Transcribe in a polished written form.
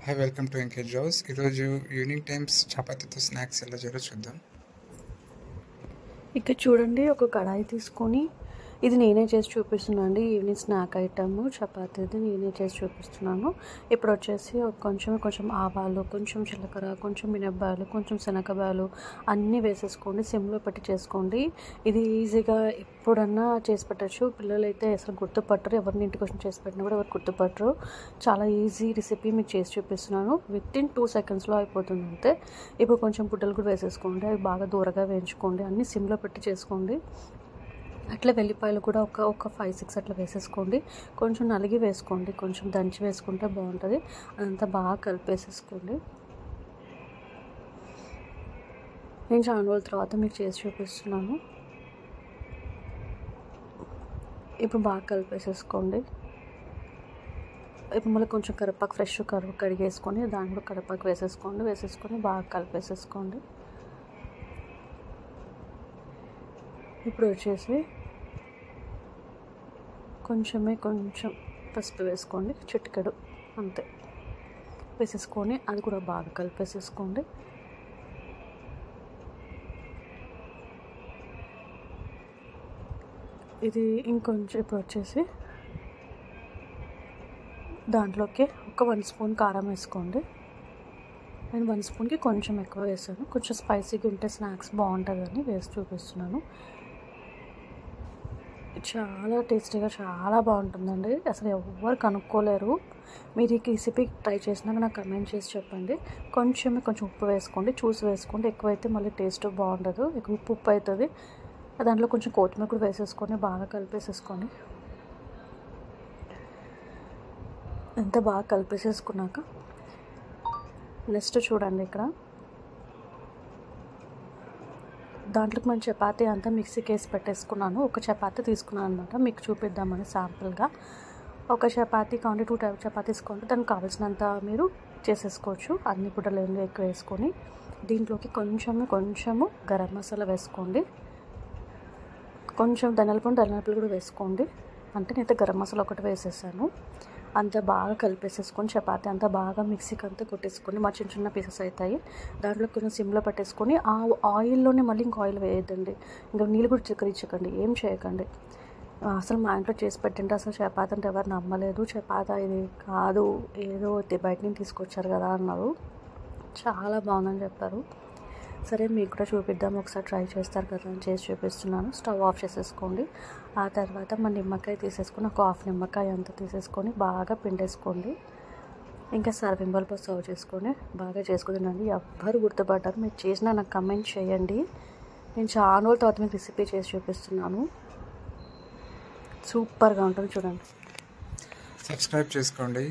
Hi welcome to ఎంకేజ్ house. ఈరోజు evening times చపాతీతో స్నాక్స్ ఎలా చేయాలో చూద్దాం. ఇక్కడ చూడండి, ఒక కడాయి తీసుకొని ఇది నేనే చేసి చూపిస్తున్నాను అండి. ఈవినింగ్ స్నాక్ ఐటమ్ చపాతీది నేనే చేసి చూపిస్తున్నాను. ఇప్పుడు వచ్చేసి కొంచెం ఆవాలు, కొంచెం జీలకర్ర, కొంచెం మినప్పాలు, కొంచెం శనగపాలు అన్నీ వేసేసుకోండి. సిమ్లో పెట్టి చేసుకోండి. ఇది ఈజీగా ఎప్పుడన్నా చేసి పెట్టచ్చు. పిల్లలు అయితే అసలు గుర్తుపట్టరు. ఎవరిని ఇంటికి వచ్చి చేసి పెట్టినా కూడా ఎవరు గుర్తుపట్టరు. చాలా ఈజీ రెసిపీ మీకు చేసి చూపిస్తున్నాను. వితిన్ 2 సెకండ్స్లో అయిపోతుంది అంతే. ఇప్పుడు కొంచెం పుట్టలు కూడా వేసేసుకోండి. అవి బాగా దూరగా వేయించుకోండి. అన్నీ సిమ్లో పెట్టి చేసుకోండి. అట్లా వెల్లిపాయలు కూడా ఒక 5-6 అట్లా వేసేసుకోండి. కొంచెం నలిగి వేసుకోండి, కొంచెం దంచి వేసుకుంటే బాగుంటుంది. అదంతా బాగా కలిపేసేసుకోండి. నేను చాలా రోజుల తర్వాత మీకు చేసి చూపిస్తున్నాను. ఇప్పుడు బాగా కలిపేసేసుకోండి. ఇప్పుడు మళ్ళీ కొంచెం కరివేపాకు, ఫ్రెష్ కరివేపాకు కడిగేసుకొని దాంట్లో కరివేపాకు వేసేసుకొని బాగా కలిపేసేసుకోండి. ఇప్పుడు వచ్చేసి కొంచెం పసుపు వేసుకోండి, చిటికెడు అంతే వేసేసుకొని అది కూడా బాగా కలిపేసేసుకోండి. ఇది ఇంకొంచెం ఇప్పుడు వచ్చేసి దాంట్లోకి ఒక 1 స్పూన్ కారం వేసుకోండి. నేను 1 స్పూన్కి కొంచెం ఎక్కువ వేసాను. కొంచెం స్పైసీగా ఉంటే స్నాక్స్ బాగుంటుందని వేసి చూపిస్తున్నాను. చాలా టేస్టీగా చాలా బాగుంటుందండి. అసలు ఎవ్వరు కనుక్కోలేరు. మీరు ఈ రెసిపీ ట్రై చేసినాక నాకు కమెంట్ చేసి చెప్పండి. కొంచెం ఉప్పు వేసుకోండి, చూసి వేసుకోండి. ఎక్కువైతే మళ్ళీ టేస్ట్ బాగుండదు, ఎక్కువ ఉప్పు అవుతుంది. దాంట్లో కొంచెం కొత్తిమీర కూడా వేసేసుకొని బాగా కలిపేసేసుకోండి. ఎంత బాగా కలిపేసేసుకున్నాక నెక్స్ట్ చూడండి, ఇక్కడ దాంట్లోకి మనం చపాతీ అంతా మిక్సీకి వేసి పెట్టేసుకున్నాను. ఒక చపాతీ తీసుకున్నాను అనమాట, మీకు చూపిద్దామని శాంపుల్గా. ఒక చపాతీ కావాలి, 2 చపాతీస్ కావాలి, దానికి కావాల్సినంత మీరు చేసేసుకోవచ్చు. అన్ని పుట్టలు ఎక్కువ వేసుకొని దీంట్లోకి కొంచెము గరం మసాలా వేసుకోండి. కొంచెం ధనియాల పొడి కూడా వేసుకోండి. అంటే నేనైతే గరం మసాలా ఒకటి వేసేసాను. అంతా బాగా కలిపేసేసుకొని చపాతీ అంతా బాగా మిక్సీకి అంతా కొట్టేసుకొని మా చిన్న పీసెస్ అవుతాయి. దాంట్లో కొంచెం సిమ్లో పెట్టేసుకొని ఆ ఆయిల్లోనే మళ్ళీ ఇంకో ఆయిల్ వేయద్దండి. ఇంకా నీళ్ళు కూడా చిక్కరించకండి, ఏం చేయకండి. అసలు మా ఇంట్లో చేసి పెట్టండి. అసలు చపాతీ అంటే ఎవరు నమ్మలేదు. చపాతీ ఇది కాదు, ఏదో బయట నుంచి తీసుకొచ్చారు కదా అన్నారు. చాలా బాగుందని చెప్పారు. సరే, మీకు కూడా చూపిద్దాం, ఒకసారి ట్రై చేస్తారు కదా అని చేసి చూపిస్తున్నాను. స్టవ్ ఆఫ్ చేసేసుకోండి. ఆ తర్వాత మన నిమ్మకాయ తీసేసుకొని ఒక 1/2 నిమ్మకాయ అంతా తీసేసుకొని బాగా పిండేసుకోండి. ఇంకా సర్వింగ్ బౌల్తో సర్వ్ చేసుకొని బాగా చేసుకుంటున్నాను. ఎవ్వరు గుర్తుపడ్డారు. మీరు చేసినా నాకు కమెంట్ చేయండి. నేను చాలా రోజుల తర్వాత మీకు రెసిపీ చేసి చూపిస్తున్నాను. సూపర్గా ఉంటుంది, చూడండి. సబ్స్క్రైబ్ చేసుకోండి.